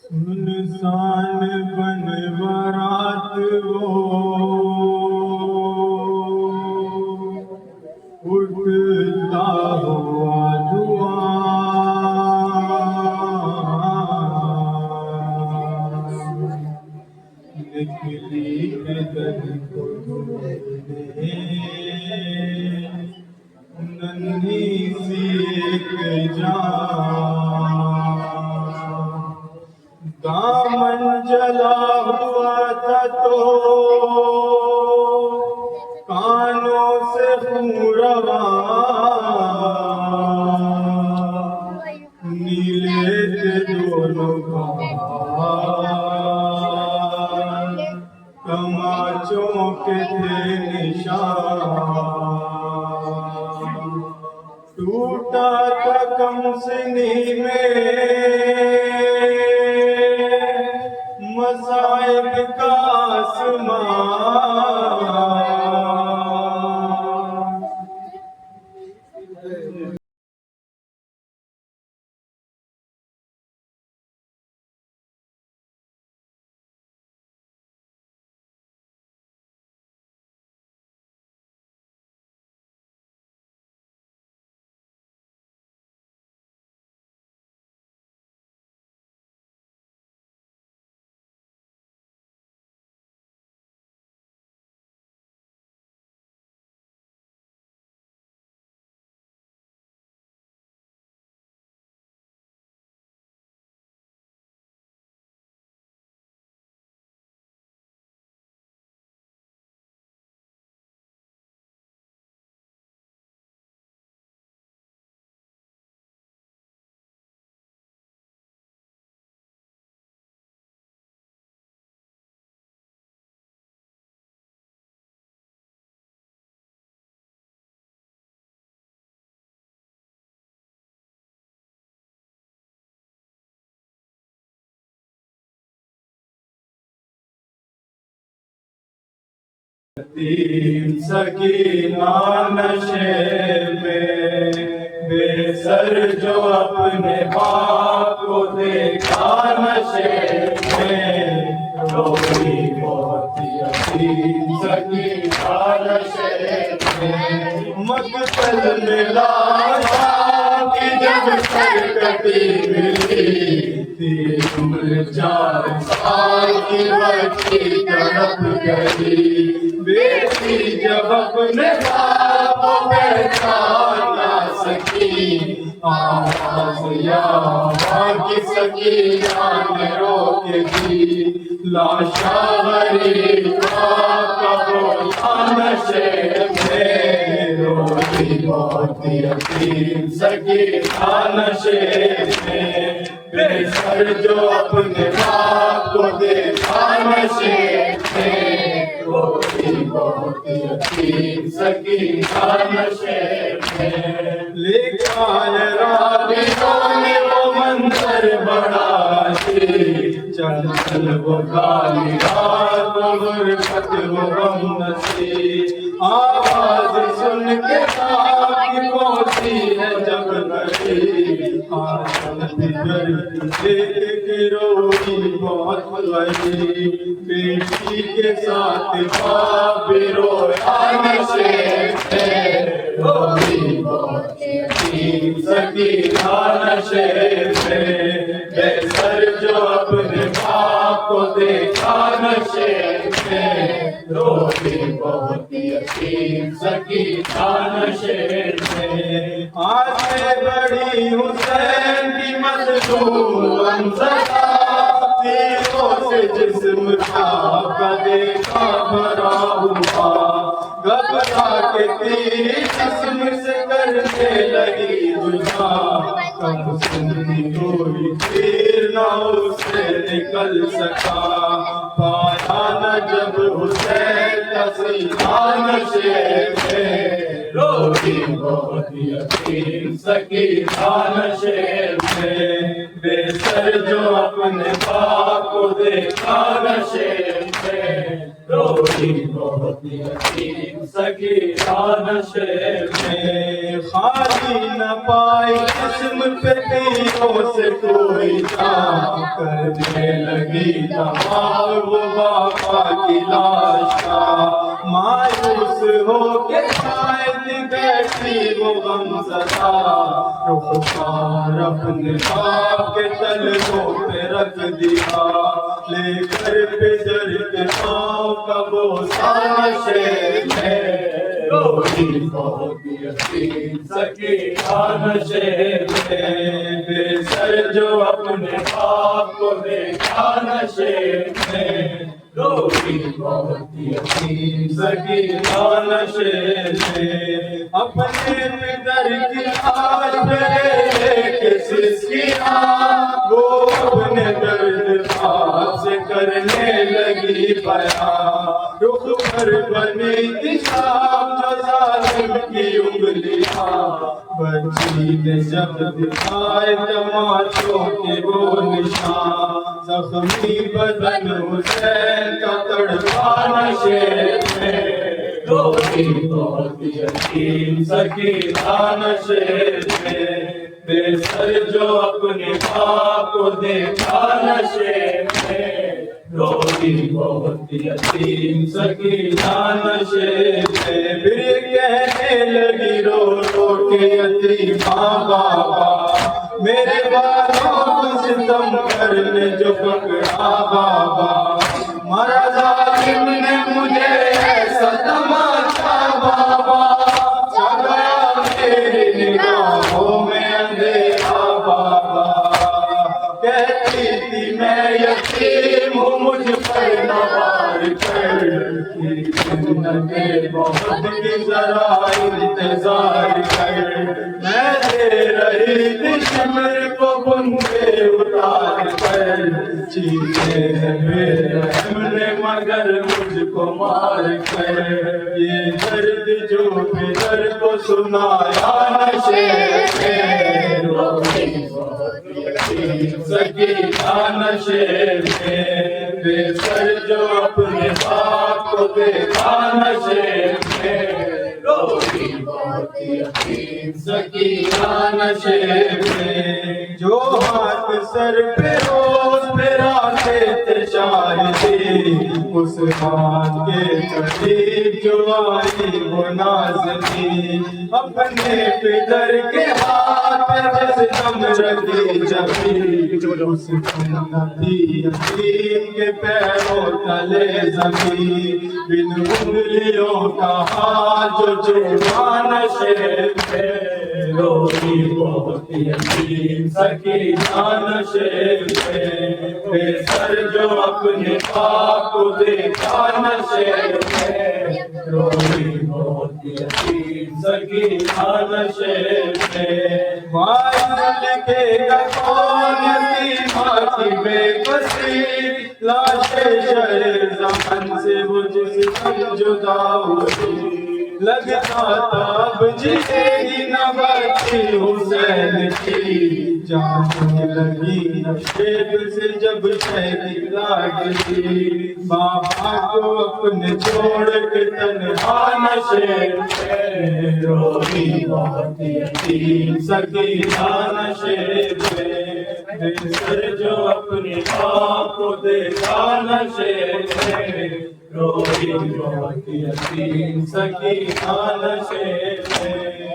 انسان بن برات وہ اٹھتا ہوا دعا نکلی بدن کو ڈھونڈنے ننھی سی ایک جان دامن جلا ہوا تھا تو کانوں سے خون رواں نیلے تھے دونوں گھاٹ تماچوں کے تھے نشان ٹوٹا تھا کمسنی میں مصائب کا آسمان یتیم سکینہ نشے میں بے سر جو اپنے باپ کو دیکھا نشے میں روئی بہت یتیم سکینہ نشے میں مقتل میں لاشا کی جب سر کٹی ملی تھی عمر 4 سال کی بچی تڑپ گئی بیٹی جب اپنے باپ کو پہچان نہ سکی آواز یا کی سکینہ نے روک دی لاشا غریبا کا بولا نشے میں روئی بہت یتیم سکینہ نشے میں بے سر جو اپنے باپ کو دیکھا نشے میں روئی بہت یتیم سکینہ نشے میں لکھا ہے راویوں نے وہ منظر بڑا ہی چل چل وہ کالی رات غربت وہ غم نصیب آواز سن کے تاکہ پہنچی ہے جب قریب آسن بگر دیکھ کے روئی بہت غریب بیٹی کے ساتھ باپ بھی رویا نشے میں روئی بہت یتیم سکینہ نشے میں بے سر جو اپنے باپ کو دیکھا نشے میں روئی بہت یتیم سکینہ نشے میں آنکھیں بڑی حسین کی مظلوم زدہ تیروں سے جسم کا دیکھا بھرا ہوا گھبرا کے تیر جسم سے کرنے لگی جدا کم سنی کوئی تیر نہ اسے نکل سکا پایا نہ جب حسین کا سینہ نشے میں روئی بہت یتیم سکینہ نشے میں بے سر جو اپنے باپ کو دیکھا نشے میں روئی بہت یتیم سکینہ نشے میں، خالی نہ پائی جسم پہ تیروں سے کوئی جان، کرنے لگی تمام وہ باقا کی لاش کا، مایوس ہو کے شاید بیٹھی وہ غم زدہ، رخسار اپنے باپ کے تلووں پہ رکھ دیا، لے کر پدر کے پاؤں کا بوسہ نشے میں، روئی بہت یتیم سکینہ نشے میں، بے سر جو اپنے باپ کو دیکھا نشے میں، روئی بہت یتیم سکینہ نشے میں، اپنے پدر کی لاش پہ کس کیا، وہ اپنے درد بات سے کرنے لگی بیان، رخ پر بنی تھی شام جو ظالم کی انگلیاں، بچی نے جب دکھائے تماشوں کے وہ نشان، زخمی بدن حسین کا تڑپا نشے میں، روئی بہت یتیم سکینہ نشے میں، بے سر جو اپنے باپ کو دیکھا نشے میں، روئی بہت یتیم سکینہ نشے میں، پھر کہنے لگی رو رو کے یتیماں بابا، میرے والوں کو ستم کرنے جو پکڑا بابا، مارا ظالم نے مجھے ایسا تماشا بابا، چلا میری نگاہوں میں اندھیرا بابا، کہتی تھی میں یتیم ہوں مجھ پر نہ وار کر، جنت بہت کی ذرا انتظار کر، میں دے رہی تھی شمر کو بندے اتار کر، چیزیں میرے رحم نے مگر مجھ کو مار کر، یہ درد جو پدر کو سنایا نشے میں، روئی بہت یتیم سکینہ نشے میں، بے سر جو اپنے باپ کو دیکھا نشے میں، روئی بہت یتیم سکینہ نشے میں، جو ہاتھ سر پہ روز پھراتے تھے شاہدی، اس ہاتھ کے قریب جو آئی وہ نازنی، اپنے پدر کے ہاتھ پہ جس دم رکھی جبھی، اس سنتی یتیم کے پیروں تلے زمین، بن انگلیوں کا ہاتھ جو چوما نشے میں، روئی بہت یتیم سکینہ نشے میں، بے سر جو اپنے باپ کو دیکھا نشے میں، روئی بہت یتیم سکینہ نشے میں، وائز لکھے گا کون یتیماں کی بے بسی، لاش شہر زمن سے وہ جس دم جدا ہوئی، لگتا تھا اب جیے گی نہ بچی حسین کی، جانے لگی نشیب سے جب شہری لاگی، بابا کو اپنے چھوڑ کے تنہا نشے میں، روئی بہت یتیم سکینہ نشے میں، بے سر جو اپنے باپ کو دیکھا نشے میں، روئی بہت یتیم سکینہ نشے میں۔